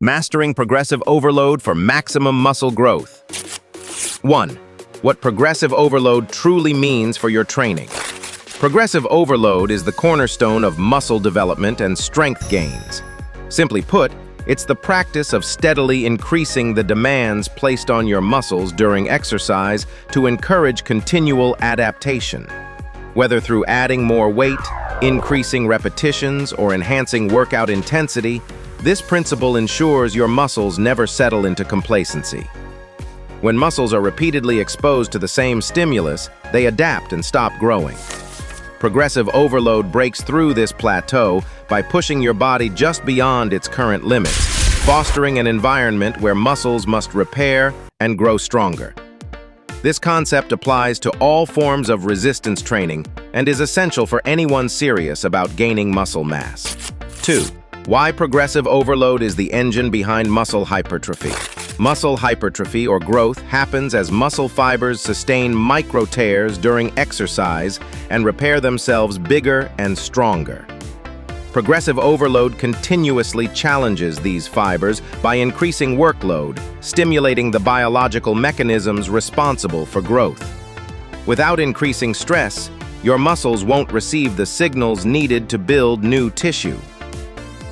Mastering progressive overload for maximum muscle growth. 1. What progressive overload truly means for your training. Progressive overload is the cornerstone of muscle development and strength gains. Simply put, it's the practice of steadily increasing the demands placed on your muscles during exercise to encourage continual adaptation. Whether through adding more weight, increasing repetitions, or enhancing workout intensity, this principle ensures your muscles never settle into complacency. When muscles are repeatedly exposed to the same stimulus, they adapt and stop growing. Progressive overload breaks through this plateau by pushing your body just beyond its current limits, fostering an environment where muscles must repair and grow stronger. This concept applies to all forms of resistance training and is essential for anyone serious about gaining muscle mass. 2. Why progressive overload is the engine behind muscle hypertrophy. Muscle hypertrophy, or growth, happens as muscle fibers sustain micro tears during exercise and repair themselves bigger and stronger. Progressive overload continuously challenges these fibers by increasing workload, stimulating the biological mechanisms responsible for growth. Without increasing stress, your muscles won't receive the signals needed to build new tissue.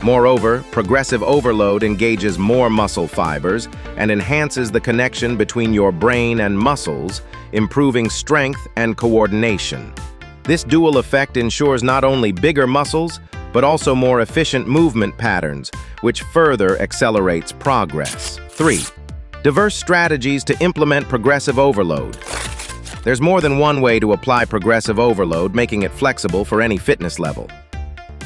Moreover, progressive overload engages more muscle fibers and enhances the connection between your brain and muscles, improving strength and coordination. This dual effect ensures not only bigger muscles, but also more efficient movement patterns, which further accelerates progress. 3. Diverse strategies to implement progressive overload. There's more than one way to apply progressive overload, making it flexible for any fitness level.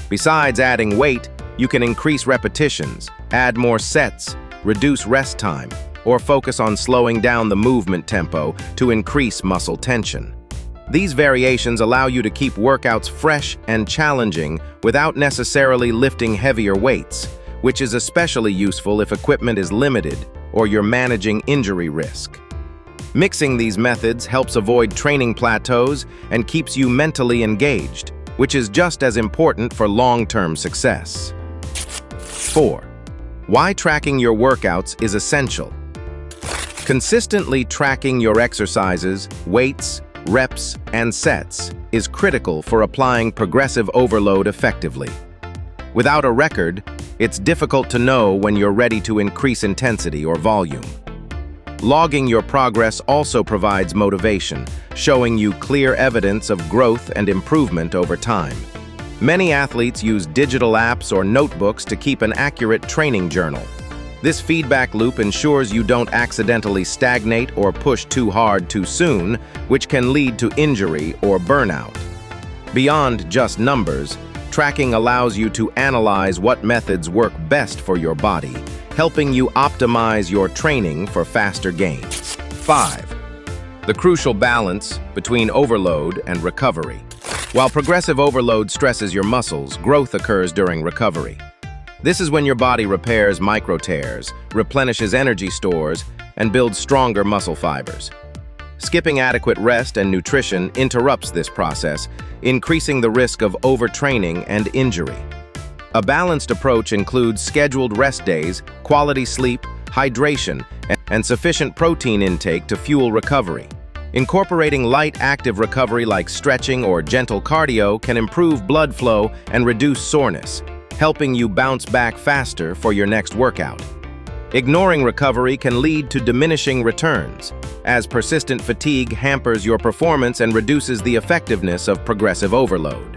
Besides adding weight, you can increase repetitions, add more sets, reduce rest time, or focus on slowing down the movement tempo to increase muscle tension. These variations allow you to keep workouts fresh and challenging without necessarily lifting heavier weights, which is especially useful if equipment is limited or you're managing injury risk. Mixing these methods helps avoid training plateaus and keeps you mentally engaged, which is just as important for long-term success. 4. Why tracking your workouts is essential. Consistently tracking your exercises, weights, reps, and sets is critical for applying progressive overload effectively. Without a record, it's difficult to know when you're ready to increase intensity or volume. Logging your progress also provides motivation, showing you clear evidence of growth and improvement over time. Many athletes use digital apps or notebooks to keep an accurate training journal. This feedback loop ensures you don't accidentally stagnate or push too hard too soon, which can lead to injury or burnout. Beyond just numbers, tracking allows you to analyze what methods work best for your body, helping you optimize your training for faster gains. 5. The crucial balance between overload and recovery. While progressive overload stresses your muscles, growth occurs during recovery. This is when your body repairs micro tears, replenishes energy stores, and builds stronger muscle fibers. Skipping adequate rest and nutrition interrupts this process, increasing the risk of overtraining and injury. A balanced approach includes scheduled rest days, quality sleep, hydration, and sufficient protein intake to fuel recovery. Incorporating light, active recovery like stretching or gentle cardio can improve blood flow and reduce soreness, helping you bounce back faster for your next workout. Ignoring recovery can lead to diminishing returns, as persistent fatigue hampers your performance and reduces the effectiveness of progressive overload.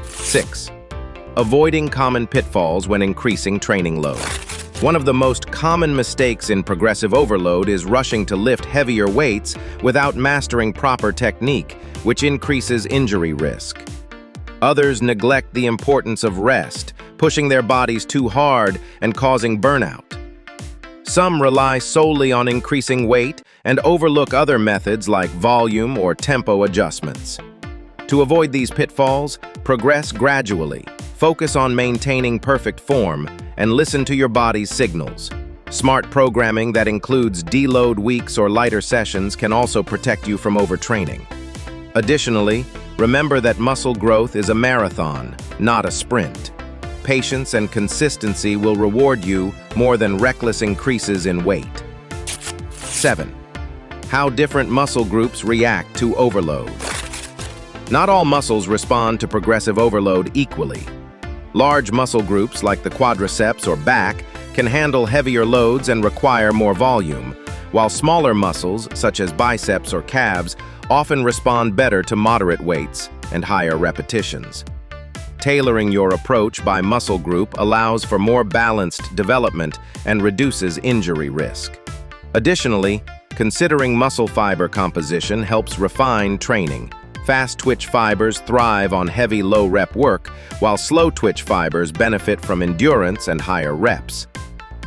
6. Avoiding common pitfalls when increasing training load. One of the most common mistakes in progressive overload is rushing to lift heavier weights without mastering proper technique, which increases injury risk. Others neglect the importance of rest, pushing their bodies too hard and causing burnout. Some rely solely on increasing weight and overlook other methods like volume or tempo adjustments. To avoid these pitfalls, progress gradually, focus on maintaining perfect form, and listen to your body's signals. Smart programming that includes deload weeks or lighter sessions can also protect you from overtraining. Additionally, remember that muscle growth is a marathon, not a sprint. patience and consistency will reward you more than reckless increases in weight. 7. How different muscle groups react to overload. Not all muscles respond to progressive overload equally. Large muscle groups like the quadriceps or back can handle heavier loads and require more volume, while smaller muscles, such as biceps or calves, often respond better to moderate weights and higher repetitions. Tailoring your approach by muscle group allows for more balanced development and reduces injury risk. Additionally, considering muscle fiber composition helps refine training. Fast-twitch fibers thrive on heavy low-rep work, while slow-twitch fibers benefit from endurance and higher reps.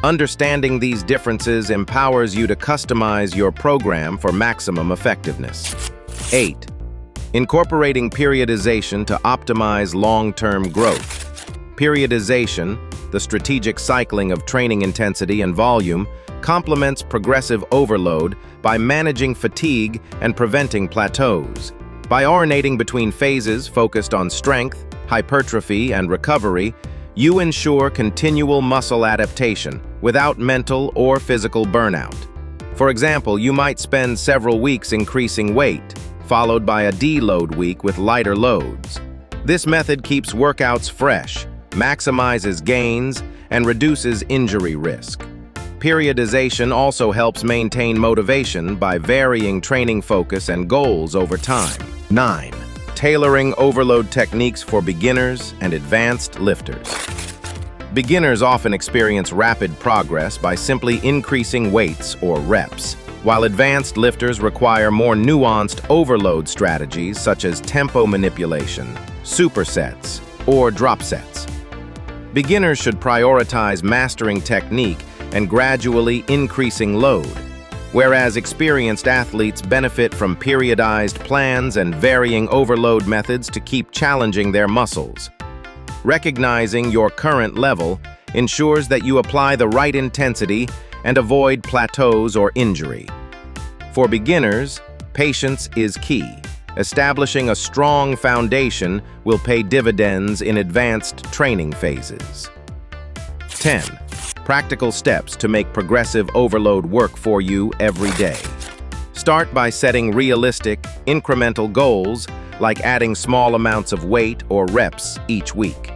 Understanding these differences empowers you to customize your program for maximum effectiveness. 8. Incorporating periodization to optimize long-term growth. Periodization, the strategic cycling of training intensity and volume, complements progressive overload by managing fatigue and preventing plateaus. By alternating between phases focused on strength, hypertrophy, and recovery, you ensure continual muscle adaptation without mental or physical burnout. For example, you might spend several weeks increasing weight, followed by a deload week with lighter loads. This method keeps workouts fresh, maximizes gains, and reduces injury risk. Periodization also helps maintain motivation by varying training focus and goals over time. 9. Tailoring overload techniques for beginners and advanced lifters. Beginners often experience rapid progress by simply increasing weights or reps, while advanced lifters require more nuanced overload strategies such as tempo manipulation, supersets, or drop sets. Beginners should prioritize mastering technique and gradually increasing load, whereas experienced athletes benefit from periodized plans and varying overload methods to keep challenging their muscles. Recognizing your current level ensures that you apply the right intensity and avoid plateaus or injury. For beginners, patience is key. Establishing a strong foundation will pay dividends in advanced training phases. 10. Practical steps to make progressive overload work for you every day. Start by setting realistic, incremental goals like adding small amounts of weight or reps each week.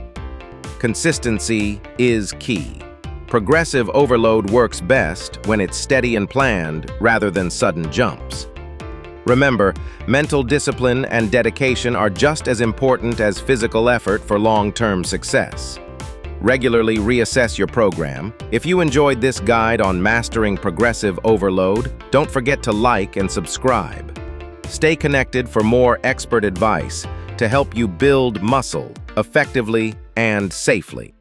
Consistency is key. Progressive overload works best when it's steady and planned rather than sudden jumps. Remember, mental discipline and dedication are just as important as physical effort for long-term success. Regularly reassess your program. If you enjoyed this guide on mastering progressive overload, don't forget to like and subscribe. Stay connected for more expert advice to help you build muscle effectively and safely.